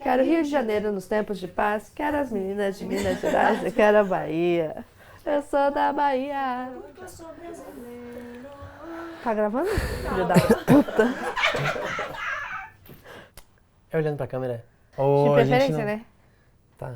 Quero Rio de Janeiro nos tempos de paz. Quero as meninas de Minas Gerais. Eu quero a Bahia. Eu sou da Bahia. Tá gravando? Filho da puta. É olhando pra câmera? De preferência, né? Tá.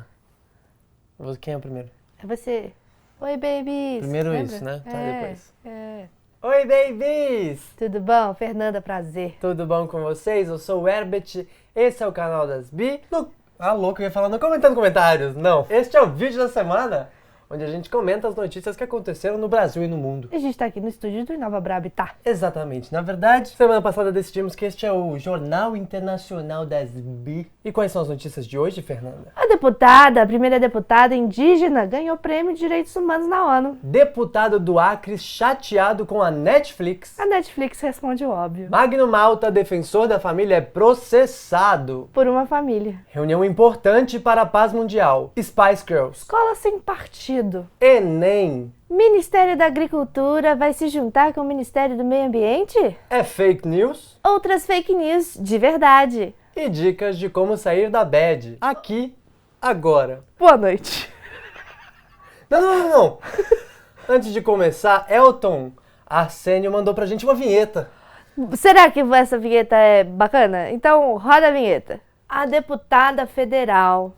Quem é o primeiro? É você. Oi, babies. Primeiro Lembra? isso, né? Tá, depois. É. Oi, babies! Tudo bom? Fernanda, prazer. Tudo bom com vocês? Eu sou o Herbert, esse é o canal das Bi. Louco, eu ia falar no comentando comentários. Não, este é o vídeo da semana, onde a gente comenta as notícias que aconteceram no Brasil e no mundo. A gente tá aqui no estúdio do Inova Brabitá. Exatamente. Na verdade, semana passada decidimos que este é o Jornal Internacional das Bi. E quais são as notícias de hoje, Fernanda? A primeira deputada indígena, ganhou prêmio de direitos humanos na ONU. Deputado do Acre chateado com a Netflix. A Netflix responde o óbvio. Magno Malta, defensor da família, é processado. Por uma família. Reunião importante para a paz mundial. Spice Girls. Escola sem partido. Enem. Ministério da Agricultura vai se juntar com o Ministério do Meio Ambiente? É fake news? Outras fake news de verdade. E dicas de como sair da bad. Aqui, agora. Boa noite. Não. Antes de começar, Elton Arsênio mandou pra gente uma vinheta. Será que essa vinheta é bacana? Então, roda a vinheta. A deputada federal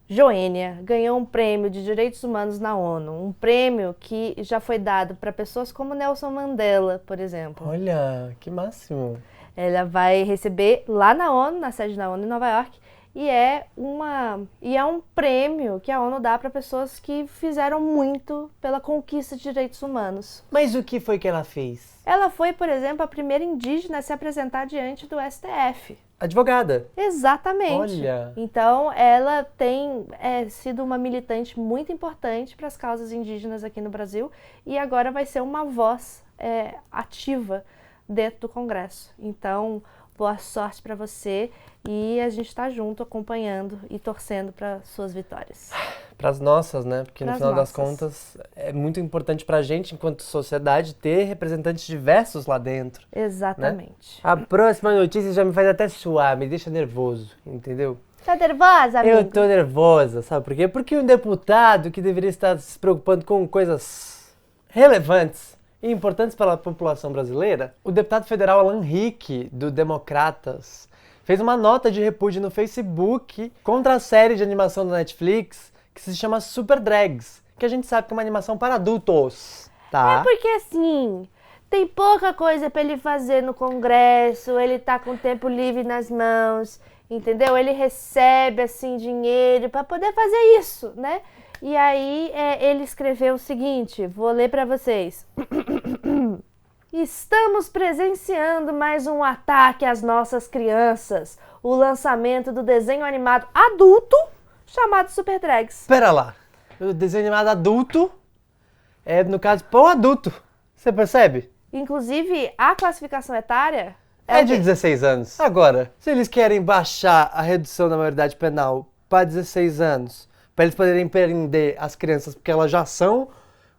Joênia ganhou um prêmio de direitos humanos na ONU. Um prêmio que já foi dado para pessoas como Nelson Mandela, por exemplo. Olha, que máximo. Ela vai receber lá na ONU, na sede da ONU em Nova York, e é um prêmio que a ONU dá para pessoas que fizeram muito pela conquista de direitos humanos. Mas o que foi que ela fez? Ela foi, por exemplo, a primeira indígena a se apresentar diante do STF. Advogada. Exatamente. Olha. Então, ela tem sido uma militante muito importante para as causas indígenas aqui no Brasil e agora vai ser uma voz ativa dentro do Congresso. Então, boa sorte para você e a gente está junto acompanhando e torcendo para suas vitórias. Para as nossas, né? Porque no final das Pras contas é muito importante para a gente, enquanto sociedade, ter representantes diversos lá dentro. Exatamente. Né? A próxima notícia já me faz até suar, me deixa nervoso, entendeu? Tá nervosa, amigo? Eu tô nervosa, sabe por quê? Porque um deputado que deveria estar se preocupando com coisas relevantes e importantes para a população brasileira, o deputado federal Alan Rick, do Democratas, fez uma nota de repúdio no Facebook contra a série de animação da Netflix que se chama Super Drags, que a gente sabe que é uma animação para adultos, tá? É porque assim, tem pouca coisa para ele fazer no Congresso, ele tá com tempo livre nas mãos, entendeu? Ele recebe assim dinheiro para poder fazer isso, né? E aí ele escreveu o seguinte, vou ler para vocês. Estamos presenciando mais um ataque às nossas crianças. O lançamento do desenho animado adulto chamado Super Drags. Pera lá, o desenho animado adulto é, no caso, para o adulto, você percebe? Inclusive, a classificação etária É de 16 anos. Agora, se eles querem baixar a redução da maioridade penal para 16 anos, para eles poderem prender as crianças porque elas já são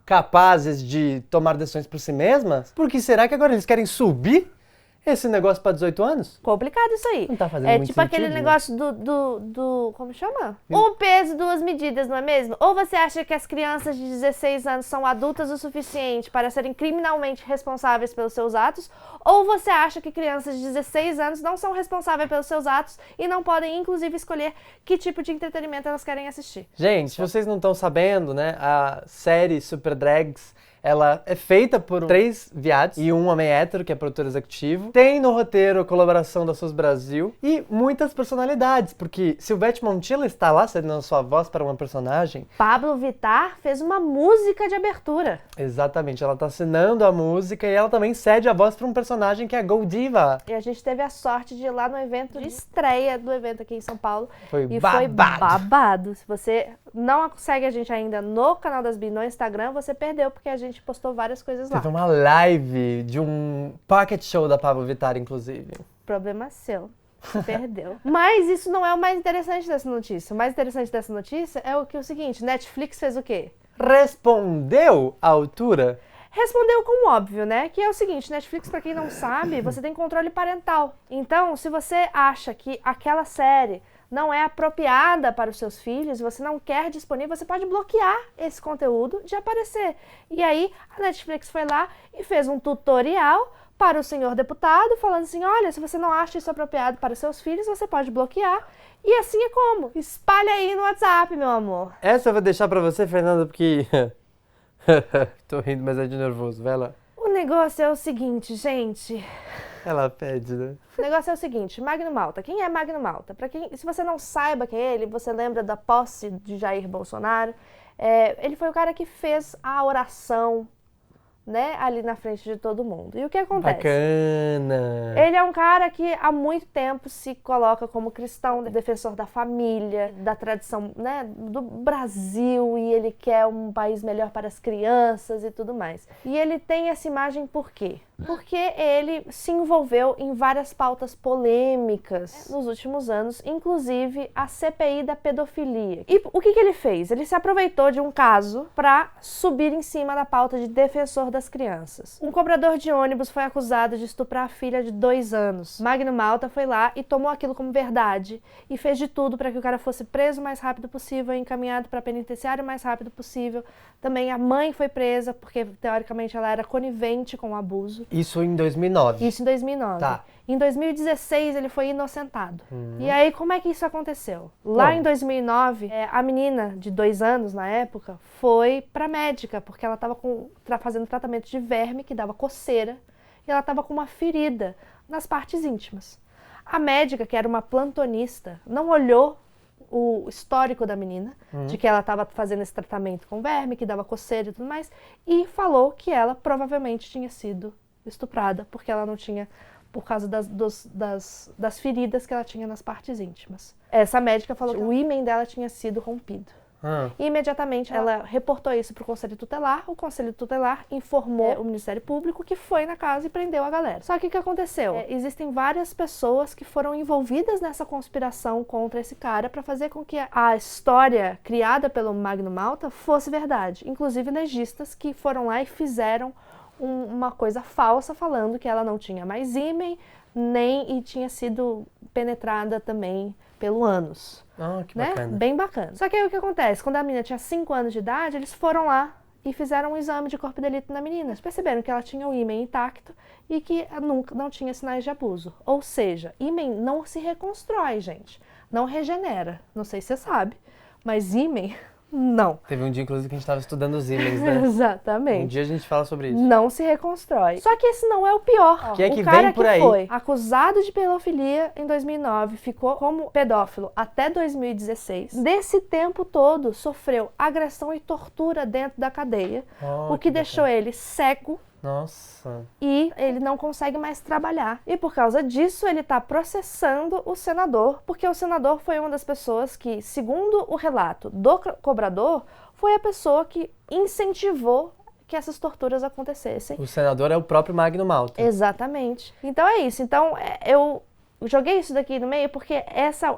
capazes de tomar decisões por si mesmas, por que será que agora eles querem subir esse negócio para 18 anos? Complicado isso aí. Não tá fazendo É muito tipo sentido, aquele né? negócio do como chama? Um peso, duas medidas, não é mesmo? Ou você acha que as crianças de 16 anos são adultas o suficiente para serem criminalmente responsáveis pelos seus atos, ou você acha que crianças de 16 anos não são responsáveis pelos seus atos e não podem, inclusive, escolher que tipo de entretenimento elas querem assistir. Gente, se vocês não estão sabendo, né, a série Super Drags, ela é feita por 3 viados e um homem hétero, que é produtor executivo. Tem no roteiro a colaboração da SUS Brasil e muitas personalidades, porque Silvete Montilla está lá cedendo a sua voz para uma personagem. Pablo Vittar fez uma música de abertura. Exatamente, ela está assinando a música e ela também cede a voz para um personagem que é a Goldiva. E a gente teve a sorte de ir lá no evento de estreia do evento aqui em São Paulo. Foi E babado. foi babado. Se você não segue a gente ainda no canal das Bi no Instagram, você perdeu, porque a gente postou várias coisas lá. Teve uma live de um pocket show da Pablo Vittar, inclusive. Problema seu. Perdeu. Mas isso não é o mais interessante dessa notícia. O mais interessante dessa notícia é o seguinte, Netflix fez o quê? Respondeu à altura? Respondeu com óbvio, né? Que é o seguinte, Netflix, pra quem não sabe, você tem controle parental. Então, se você acha que aquela série não é apropriada para os seus filhos, você não quer disponível, você pode bloquear esse conteúdo de aparecer. E aí a Netflix foi lá e fez um tutorial para o senhor deputado, falando assim, olha, se você não acha isso apropriado para os seus filhos, você pode bloquear. E assim é como? Espalha aí no WhatsApp, meu amor. Essa eu vou deixar pra você, Fernanda, porque... Tô rindo, mas é de nervoso. Vai lá. O negócio é o seguinte, gente. Ela pede, né? O negócio é o seguinte, Magno Malta. Quem é Magno Malta? Se você não saiba quem é ele, você lembra da posse de Jair Bolsonaro. Ele foi o cara que fez a oração, né, ali na frente de todo mundo. E o que acontece? Bacana! Ele é um cara que há muito tempo se coloca como cristão, defensor da família, da tradição, né, do Brasil, e ele quer um país melhor para as crianças e tudo mais. E ele tem essa imagem por quê? Porque ele se envolveu em várias pautas polêmicas nos últimos anos, inclusive a CPI da pedofilia. E o que ele fez? Ele se aproveitou de um caso para subir em cima da pauta de defensor das crianças. Um cobrador de ônibus foi acusado de estuprar a filha de 2 anos. Magno Malta foi lá e tomou aquilo como verdade e fez de tudo para que o cara fosse preso o mais rápido possível e encaminhado para a penitenciária o mais rápido possível. Também a mãe foi presa porque, teoricamente, ela era conivente com o abuso. Isso em 2009? Isso em 2009. Tá. Em 2016, ele foi inocentado. E aí, como é que isso aconteceu? Lá em 2009, a menina de 2 anos, na época, foi pra médica, porque ela estava fazendo tratamento de verme, que dava coceira, e ela estava com uma ferida nas partes íntimas. A médica, que era uma plantonista, não olhou o histórico da menina, de que ela estava fazendo esse tratamento com verme, que dava coceira e tudo mais, e falou que ela provavelmente tinha sido estuprada, porque ela não tinha, por causa das feridas que ela tinha nas partes íntimas. Essa médica falou que o ímen dela tinha sido rompido. E imediatamente ela reportou isso para o Conselho Tutelar, o Conselho Tutelar informou o Ministério Público, que foi na casa e prendeu a galera. Só que o que aconteceu? Existem várias pessoas que foram envolvidas nessa conspiração contra esse cara para fazer com que a história criada pelo Magno Malta fosse verdade. Inclusive legistas que foram lá e fizeram uma coisa falsa falando que ela não tinha mais ímen, e tinha sido penetrada também pelo ânus. Que bacana. Né? Bem bacana. Só que aí o que acontece? Quando a menina tinha 5 anos de idade, eles foram lá e fizeram um exame de corpo de delito na menina. Eles perceberam que ela tinha o ímen intacto e que não tinha sinais de abuso. Ou seja, ímen não se reconstrói, gente. Não regenera. Não sei se você sabe, mas ímen... Não. Teve um dia, inclusive, que a gente estava estudando os ímens, né? Exatamente. Um dia a gente fala sobre isso. Não se reconstrói. Só que esse não é o pior. Que é que o cara vem por que aí. foi acusado de pedofilia em 2009, ficou como pedófilo até 2016. Desse tempo todo, sofreu agressão e tortura dentro da cadeia, o que deixou ele cego. Nossa. E ele não consegue mais trabalhar. E por causa disso, ele está processando o senador, porque o senador foi uma das pessoas que, segundo o relato do cobrador, foi a pessoa que incentivou que essas torturas acontecessem. O senador é o próprio Magno Malta. Exatamente. Então é isso. Então eu joguei isso daqui no meio porque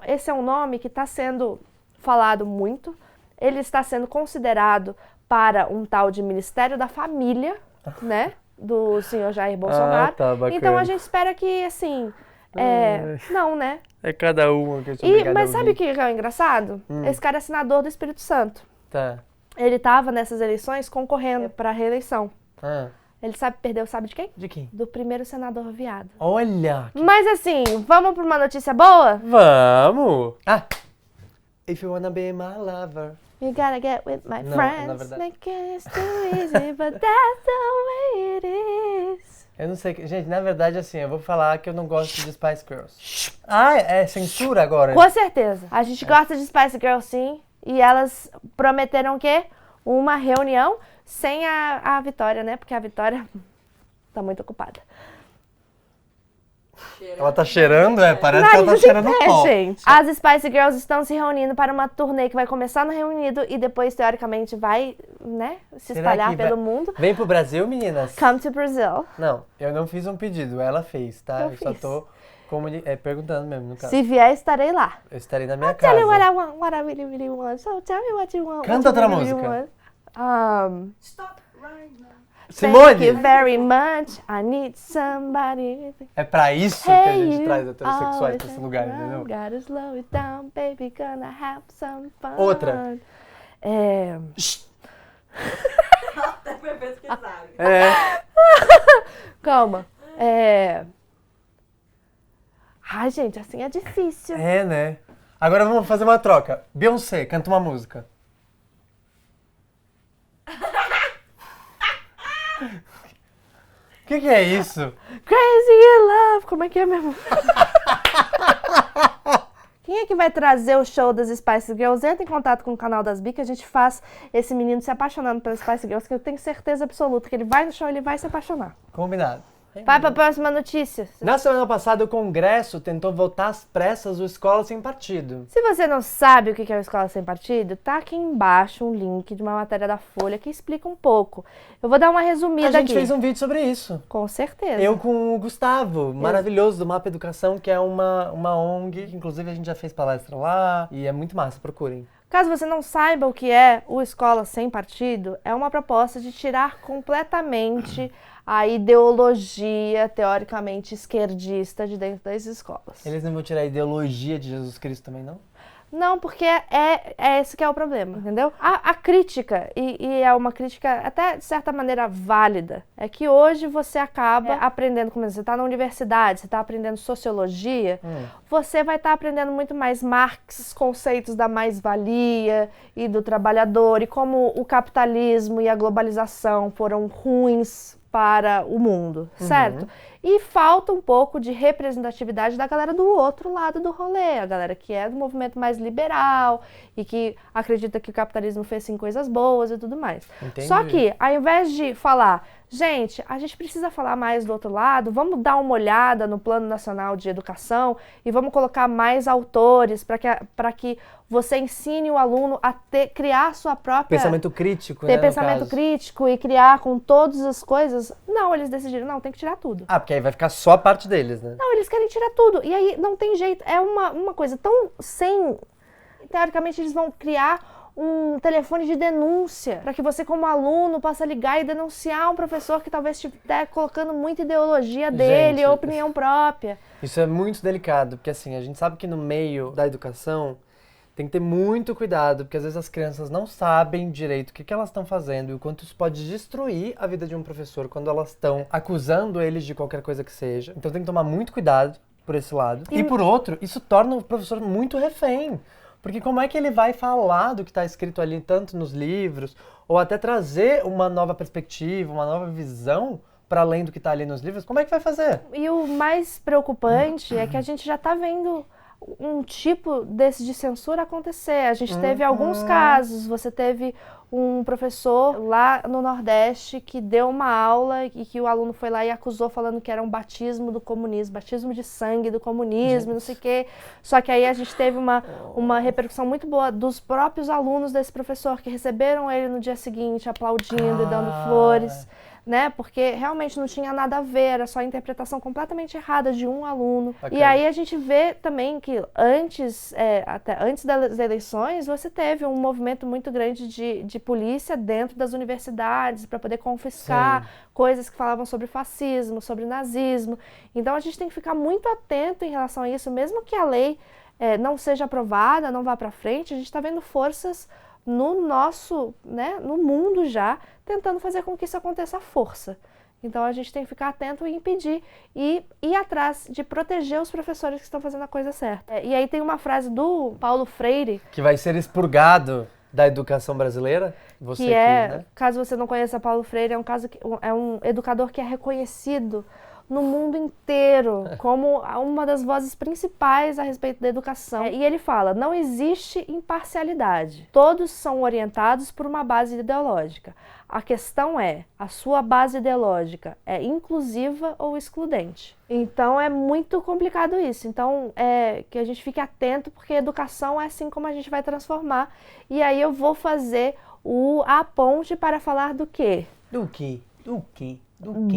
esse é um nome que está sendo falado muito. Ele está sendo considerado para um tal de Ministério da Família, né, do senhor Jair Bolsonaro. Tá, bacana. Então a gente espera que, assim, não, né? É cada uma que eu sou obrigada Mas a sabe o ouvir. que é o engraçado? Esse cara é senador do Espírito Santo. Tá. Ele estava nessas eleições concorrendo para a reeleição. Ele perdeu, sabe de quem? De quem? Do primeiro senador viado. Olha! Mas assim, vamos para uma notícia boa? Vamos! If you wanna be my lover. You gotta get with my Não, friends. na verdade- Make it too easy, but that's the way it is. Eu não sei, gente, na verdade, assim, eu vou falar que eu não gosto de Spice Girls. É censura agora? Com certeza. A gente gosta de Spice Girls, sim. E elas prometeram o quê? Uma reunião sem a Vitória, né? Porque a Vitória tá muito ocupada. Ela tá cheirando, parece que ela tá Nariz em cheirando pé, pó. gente. As Spice Girls estão se reunindo para uma turnê que vai começar no Reino Unido e depois, teoricamente, vai, né, se Será espalhar que pelo vai- mundo. Vem pro Brasil, meninas? Come to Brazil. Não, eu não fiz um pedido, ela fez, tá? Eu só fiz. tô perguntando mesmo, no caso. Se vier, estarei lá. Eu estarei na minha Tell casa. you what I want, what I really, really want. So tell me what you want. Canta what you outra really, música. really want. Stop right now. Simone! Thank you very much. I need somebody. É pra isso que a gente traz heterossexuais pra esse lugar, entendeu? Gotta slow it down, baby, gonna have some fun. Outra. Até foi pesquisar. Calma. Ai, gente, assim é difícil. É, né? Agora vamos fazer uma troca. Beyoncé, canta uma música. O que é isso? Crazy in Love. Como é que é mesmo? Quem é que vai trazer o show das Spice Girls? Entra em contato com o canal das Bi, que a gente faz esse menino se apaixonando pelas Spice Girls, que eu tenho certeza absoluta que ele vai no show e ele vai se apaixonar. Combinado. Vai pra próxima notícia. Na semana passada, o Congresso tentou votar às pressas o Escola Sem Partido. Se você não sabe o que é o Escola Sem Partido, tá aqui embaixo um link de uma matéria da Folha que explica um pouco. Eu vou dar uma resumida aqui. A gente fez um vídeo sobre isso. Com certeza. Eu com o Gustavo, maravilhoso, do Mapa Educação, que é uma ONG, que inclusive a gente já fez palestra lá, e é muito massa, procurem. Caso você não saiba o que é o Escola Sem Partido, é uma proposta de tirar completamente a ideologia teoricamente esquerdista de dentro das escolas. Eles não vão tirar a ideologia de Jesus Cristo também, não? Não, porque é esse que é o problema, entendeu? A crítica, e é uma crítica até de certa maneira válida, é que hoje você acaba aprendendo, como você está na universidade, você está aprendendo sociologia, você vai estar aprendendo muito mais Marx, conceitos da mais-valia e do trabalhador, e como o capitalismo e a globalização foram ruins para o mundo, certo? E falta um pouco de representatividade da galera do outro lado do rolê, a galera que é do movimento mais liberal e que acredita que o capitalismo fez sim coisas boas e tudo mais. Entendi. Só que, ao invés de falar, gente, a gente precisa falar mais do outro lado, vamos dar uma olhada no Plano Nacional de Educação e vamos colocar mais autores para que você ensine o aluno a criar sua própria... Pensamento crítico, ter né, pensamento crítico e criar com todas as coisas. Não, eles decidiram, não, tem que tirar tudo. Ah, porque aí vai ficar só a parte deles, né? Não, eles querem tirar tudo. E aí não tem jeito. É uma coisa tão sem... Teoricamente, eles vão criar um telefone de denúncia para que você, como aluno, possa ligar e denunciar um professor que talvez esteja colocando muita ideologia dele ou opinião própria. Isso é muito delicado, porque assim, a gente sabe que no meio da educação tem que ter muito cuidado, porque às vezes as crianças não sabem direito o que elas estão fazendo e o quanto isso pode destruir a vida de um professor quando elas estão acusando eles de qualquer coisa que seja. Então tem que tomar muito cuidado por esse lado. E por outro, isso torna o professor muito refém. Porque como é que ele vai falar do que está escrito ali, tanto nos livros, ou até trazer uma nova perspectiva, uma nova visão para além do que está ali nos livros? Como é que vai fazer? E o mais preocupante é que a gente já está vendo um tipo desse de censura acontecer. A gente teve alguns casos. Você teve um professor lá no Nordeste que deu uma aula e que o aluno foi lá e acusou falando que era um batismo do comunismo, batismo de sangue do comunismo, não sei o quê. Só que aí a gente teve uma repercussão muito boa dos próprios alunos desse professor que receberam ele no dia seguinte aplaudindo e dando flores. Né? Porque realmente não tinha nada a ver, era só a interpretação completamente errada de um aluno. Okay. E aí a gente vê também que até antes das eleições, você teve um movimento muito grande de polícia dentro das universidades para poder confiscar coisas que falavam sobre fascismo, sobre nazismo. Então a gente tem que ficar muito atento em relação a isso, mesmo que a lei não seja aprovada, não vá para frente, a gente está vendo forças no nosso, né, no mundo já, tentando fazer com que isso aconteça à força. Então a gente tem que ficar atento e impedir e ir atrás de proteger os professores que estão fazendo a coisa certa. E aí tem uma frase do Paulo Freire... Que vai ser expurgado da educação brasileira? Você né? Caso você não conheça Paulo Freire, é um educador que é reconhecido no mundo inteiro como uma das vozes principais a respeito da educação. E ele fala, não existe imparcialidade. Todos são orientados por uma base ideológica. A questão a sua base ideológica é inclusiva ou excludente? Então é muito complicado isso. Então que a gente fique atento, porque a educação é assim como a gente vai transformar. E aí eu vou fazer a ponte para falar do quê? Do quê?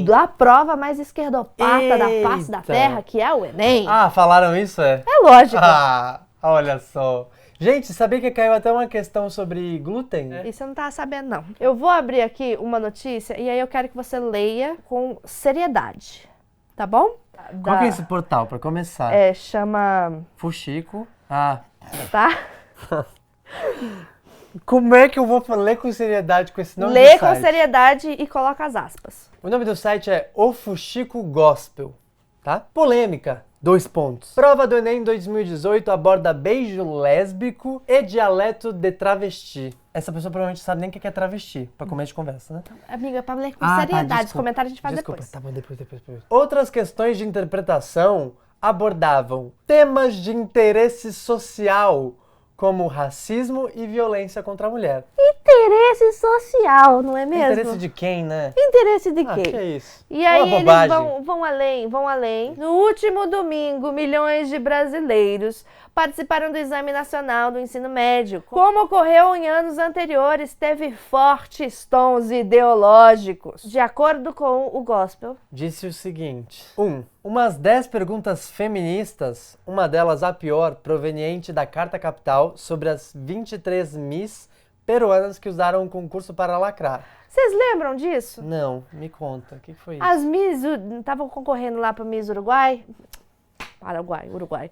Da prova mais esquerdopata da face da Terra, que é o Enem. Ah, falaram isso, É lógico. Olha só. Gente, sabia que caiu até uma questão sobre glúten? Isso eu não tava sabendo, não. Eu vou abrir aqui uma notícia e aí eu quero que você leia com seriedade, tá bom? Qual que é esse portal, pra começar? Chama... Fuxico. Ah. Tá? Como é que eu vou ler com seriedade com esse nome do Lê site? com seriedade e coloca as aspas. O nome do site é O Fuxico Gospel, tá? Polêmica. 2 pontos. Prova do Enem 2018 aborda beijo lésbico e dialeto de travesti. Essa pessoa provavelmente sabe nem o que é travesti, pra começo de conversa, né? Amiga, pra ler com Tá, seriedade. Os desculpa. comentários a gente faz Desculpa, depois. tá bom, depois. Outras questões de interpretação abordavam temas de interesse social, como racismo e violência contra a mulher. Interesse social, não é mesmo? Interesse de quem, né? Interesse de Ah, quem? que é isso? E aí Uma eles bobagem. vão além. No último domingo, milhões de brasileiros participaram do Exame Nacional do Ensino Médio. Como ocorreu em anos anteriores, teve fortes tons ideológicos. De acordo com o Gospel, Disse o seguinte. Umas 10 perguntas feministas, uma delas a pior, proveniente da Carta Capital, sobre as 23 Miss peruanas que usaram o concurso para lacrar. vocês lembram disso? Não, me conta, o que foi isso? As Miss estavam concorrendo lá para Miss Uruguai. Uruguai.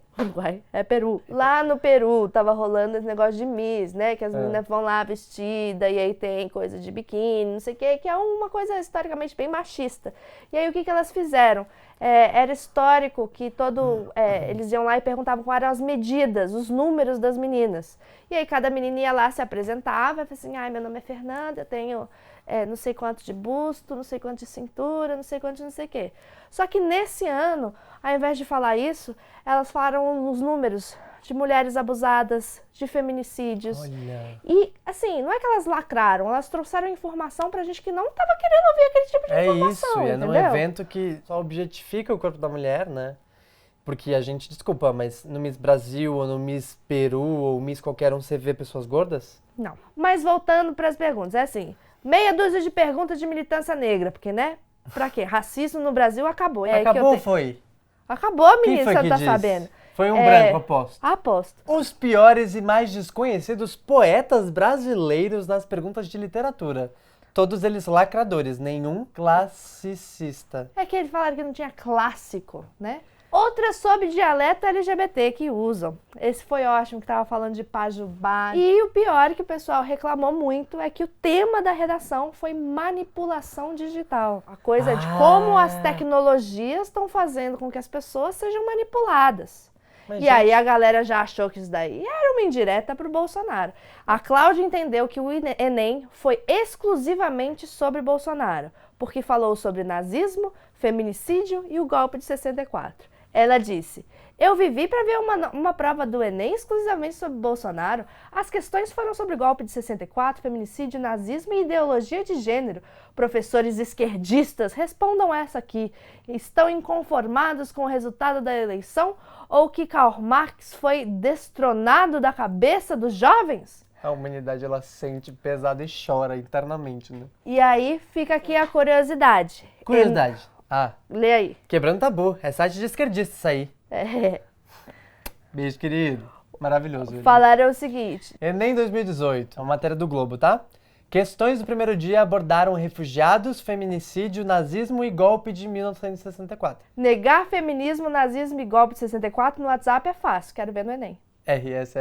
É Peru. Lá no Peru tava rolando esse negócio de Miss, né? Que as meninas vão lá vestidas e aí tem coisa de biquíni, não sei o quê, que é uma coisa historicamente bem machista. E aí o que elas fizeram? Era histórico que eles iam lá e perguntavam quais eram as medidas, os números das meninas. E aí cada menina ia lá, se apresentava e falava assim, ai, meu nome é Fernanda, eu tenho não sei quanto de busto, não sei quanto de cintura, não sei quanto de não sei o quê. Só que nesse ano, ao invés de falar isso, elas falaram os números de mulheres abusadas, de feminicídios. Olha. E, assim, não é que elas lacraram, elas trouxeram informação pra gente que não tava querendo ouvir aquele tipo de É informação, isso, e é num entendeu? evento que só objetifica o corpo da mulher, né? Porque a gente, desculpa, mas no Miss Brasil, ou no Miss Peru, ou Miss qualquer um, você vê pessoas gordas? Não. Mas voltando pras perguntas, é assim, meia dúzia de perguntas de militância negra, porque, né? Pra quê? Racismo no Brasil acabou. É aí que Acabou eu ou foi? Acabou, Quem menina, foi você que não tá disse? sabendo. Foi um branco, aposto. Aposto. Os piores e mais desconhecidos poetas brasileiros nas perguntas de literatura. Todos eles lacradores, nenhum classicista. É que eles falaram que não tinha clássico, né? Outra sobre dialeto LGBT que usam. Esse foi ótimo, que tava falando de pajubá. E o pior que o pessoal reclamou muito é que o tema da redação foi manipulação digital. A coisa de como as tecnologias estão fazendo com que as pessoas sejam manipuladas. Mas, E aí a galera já achou que isso daí era uma indireta pro Bolsonaro. A Cláudia entendeu que o Enem foi exclusivamente sobre Bolsonaro, porque falou sobre nazismo, feminicídio e o golpe de 64. Ela disse, eu vivi para ver uma prova do Enem exclusivamente sobre Bolsonaro. As questões foram sobre golpe de 64, feminicídio, nazismo e ideologia de gênero. Professores esquerdistas, respondam essa aqui. Estão inconformados com o resultado da eleição ou que Karl Marx foi destronado da cabeça dos jovens? A humanidade, ela sente pesado e chora internamente, né? E aí fica aqui a curiosidade. Curiosidade. Lê aí. Quebrando tabu. É site de esquerdista isso aí. Beijo, querido. Maravilhoso. Ele. Falaram o seguinte. Enem 2018. É uma matéria do Globo, tá? Questões do primeiro dia abordaram refugiados, feminicídio, nazismo e golpe de 1964. Negar feminismo, nazismo e golpe de 64 no WhatsApp é fácil. Quero ver no Enem. RS.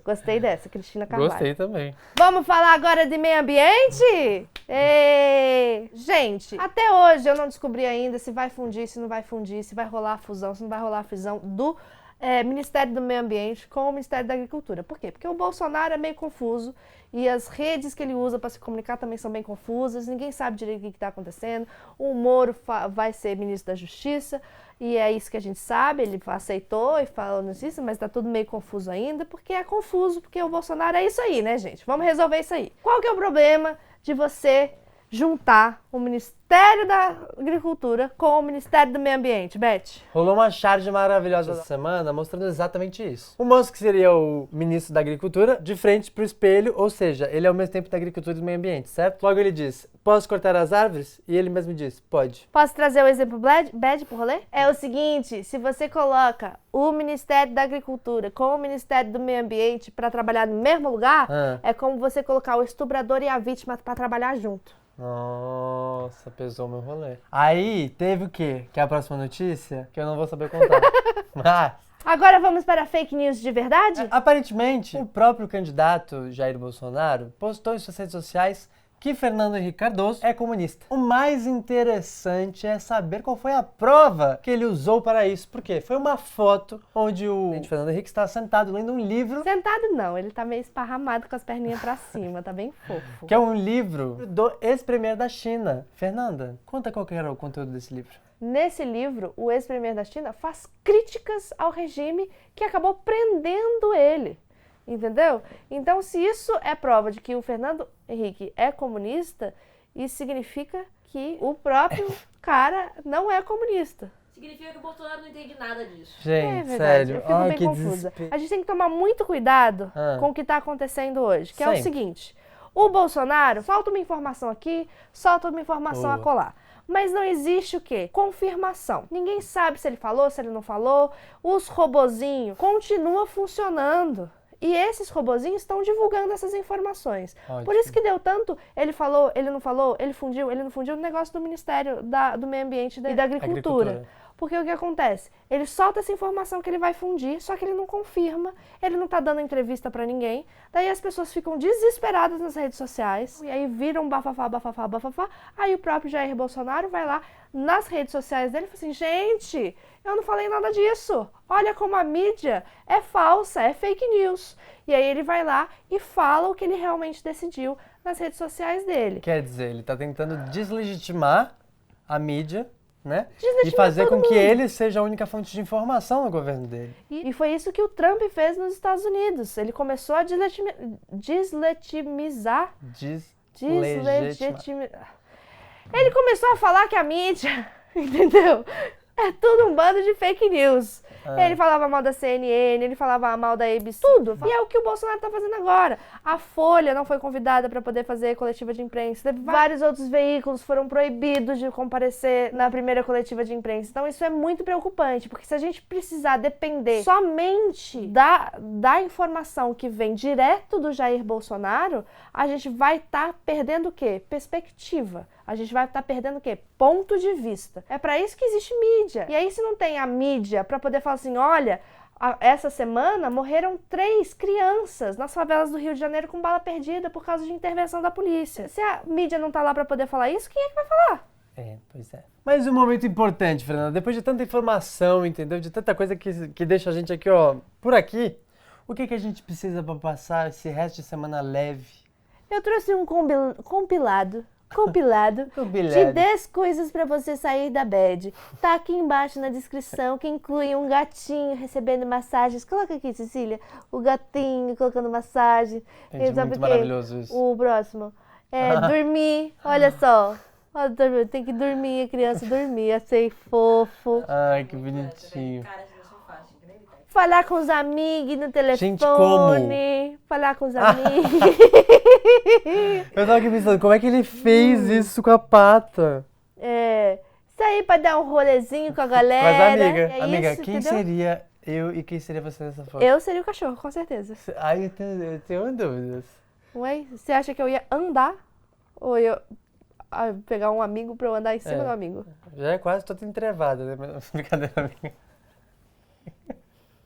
Gostei dessa, Cristina Carvalho. Gostei também. Vamos falar agora de meio ambiente? Gente, até hoje eu não descobri ainda se vai fundir, se não vai fundir, se vai rolar a fusão, se não vai rolar a fusão do Ministério do Meio Ambiente com o Ministério da Agricultura. Por quê? Porque o Bolsonaro é meio confuso e as redes que ele usa para se comunicar também são bem confusas, ninguém sabe direito o que está acontecendo. O Moro vai ser ministro da Justiça e é isso que a gente sabe, ele aceitou e falou isso, mas está tudo meio confuso ainda, porque é confuso, porque o Bolsonaro é isso aí, né, gente? Vamos resolver isso aí. Qual que é o problema de você juntar o Ministério da Agricultura com o Ministério do Meio Ambiente, Beth? Rolou uma charge maravilhosa essa semana mostrando exatamente isso. O moço que seria o ministro da Agricultura, de frente pro espelho, ou seja, ele é ao mesmo tempo da Agricultura e do Meio Ambiente, certo? Logo ele diz, posso cortar as árvores? E ele mesmo diz, pode. Posso trazer o exemplo Bad pro rolê? É o seguinte, se você coloca o Ministério da Agricultura com o Ministério do Meio Ambiente para trabalhar no mesmo lugar, é como você colocar o estuprador e a vítima para trabalhar junto. Nossa, pesou meu rolê. Aí, teve o quê? Que é a próxima notícia? Que eu não vou saber contar. Mas... Agora vamos para fake news de verdade? Aparentemente, o próprio candidato Jair Bolsonaro postou em suas redes sociais que Fernando Henrique Cardoso é comunista. O mais interessante é saber qual foi a prova que ele usou para isso. Por quê? Foi uma foto onde o Fernando Henrique está sentado lendo um livro. Sentado não, ele tá meio esparramado com as perninhas pra cima, tá bem fofo. Que é um livro do ex-premier da China. Fernanda, conta qual que era o conteúdo desse livro. Nesse livro, o ex-premier da China faz críticas ao regime que acabou prendendo ele. Entendeu? Então, se isso é prova de que o Fernando Henrique é comunista, isso significa que o próprio cara não é comunista. Significa que o Bolsonaro não entende nada disso. Gente, verdade, sério. eu fico bem que confusa. desespero. A gente tem que tomar muito cuidado com o que está acontecendo hoje, que é o Sempre. seguinte. O Bolsonaro solta uma informação aqui, solta uma informação acolá. Mas não existe o quê? Confirmação. Ninguém sabe se ele falou, se ele não falou. Os robozinhos continuam funcionando. E esses robozinhos estão divulgando essas informações. Ótimo. Por isso que deu tanto, ele falou, ele não falou, ele fundiu, ele não fundiu, o negócio do Ministério do Meio Ambiente e da Agricultura. Porque o que acontece? Ele solta essa informação que ele vai fundir, só que ele não confirma, ele não tá dando entrevista pra ninguém. Daí as pessoas ficam desesperadas nas redes sociais, e aí viram bafafá, bafafá, bafafá. Aí o próprio Jair Bolsonaro vai lá nas redes sociais dele e fala assim, gente, eu não falei nada disso. Olha como a mídia é falsa, é fake news. E aí ele vai lá e fala o que ele realmente decidiu nas redes sociais dele. Quer dizer, ele tá tentando deslegitimar a mídia, né? Deslegitimar E fazer todo com que mundo. ele seja a única fonte de informação no governo dele. E foi isso que o Trump fez nos Estados Unidos. Ele começou a deslegitimizar. Ele começou a falar que a mídia, entendeu? É tudo um bando de fake news. Ele falava mal da CNN, ele falava mal da ABC, tudo. E é o que o Bolsonaro tá fazendo agora. A Folha não foi convidada para poder fazer coletiva de imprensa. Vários outros veículos foram proibidos de comparecer na primeira coletiva de imprensa. Então isso é muito preocupante, porque se a gente precisar depender somente da informação que vem direto do Jair Bolsonaro, a gente vai estar perdendo o quê? Perspectiva. A gente vai estar perdendo o quê? Ponto de vista. É para isso que existe mídia. E aí, se não tem a mídia para poder falar assim, olha, essa semana morreram 3 crianças nas favelas do Rio de Janeiro com bala perdida por causa de intervenção da polícia. Se a mídia não tá lá para poder falar isso, quem é que vai falar? Pois é. Mas um momento importante, Fernanda, depois de tanta informação, entendeu? De tanta coisa que deixa a gente aqui, ó, por aqui, o que a gente precisa para passar esse resto de semana leve? Eu trouxe um compilado de 10 coisas pra você sair da bad. Tá aqui embaixo na descrição, que inclui um gatinho recebendo massagens. Coloca aqui, Cecília, o gatinho colocando massagem. Gente, muito maravilhoso isso. O próximo é dormir, olha só. Tem que dormir, a criança dormir, achei fofo. Ai, que bonitinho. Cara, esse sofá, assim, que nem ele tem. Falar com os amigos no telefone. Gente, como? Falar com os amigos. Eu tava aqui pensando, como é que ele fez isso com a pata? Sair pra dar um rolezinho com a Mas, galera. amiga, é amiga, isso, quem entendeu? seria eu e quem seria você nessa foto? Eu seria o cachorro, com certeza. Ai, eu tenho dúvidas. Ué, você acha que eu ia andar? Ou eu pegar um amigo pra eu andar em cima do amigo? Já é quase toda entrevada, né? Brincadeira, amiga.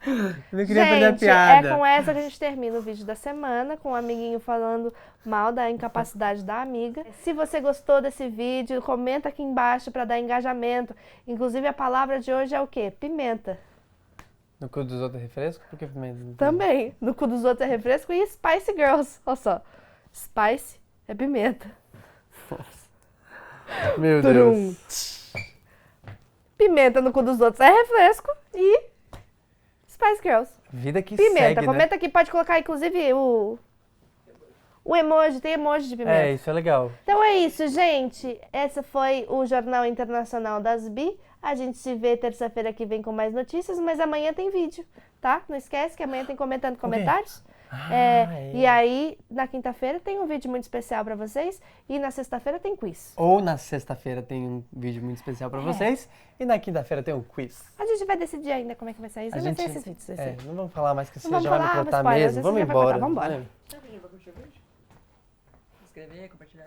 Eu não queria perder a Gente, piada. é com essa que a gente termina o vídeo da semana, com o amiguinho falando mal da incapacidade da amiga. Se você gostou desse vídeo, comenta aqui embaixo pra dar engajamento. Inclusive, a palavra de hoje é o quê? Pimenta. No cu dos outros é refresco? Por que pimenta? Também. No cu dos outros é refresco e Spice Girls. Olha só. Spice é pimenta. Meu Turum. Deus. Pimenta no cu dos outros é refresco e Spice Girls. Vida que Pimenta, segue, comenta aqui, pode colocar inclusive o O emoji, tem emoji de pimenta. É, isso é legal. Então é isso, gente. Esse foi o Jornal Internacional das Bi. A gente se vê terça-feira que vem com mais notícias, mas amanhã tem vídeo, tá? Não esquece que amanhã tem comentando comentários. E aí, na quinta-feira tem um vídeo muito especial pra vocês e na sexta-feira tem quiz. Ou na sexta-feira tem um vídeo muito especial pra vocês e na quinta-feira tem um quiz. A gente vai decidir ainda como é que vai sair isso. Vai ser esses vídeos. Não vamos falar mais que você Não já vamos vai me falar, cortar spoiler, mesmo. você Vamos já vai embora. cortar, vambora. Né? Sabe quem vai curtir o vídeo? Se inscrever, compartilhar.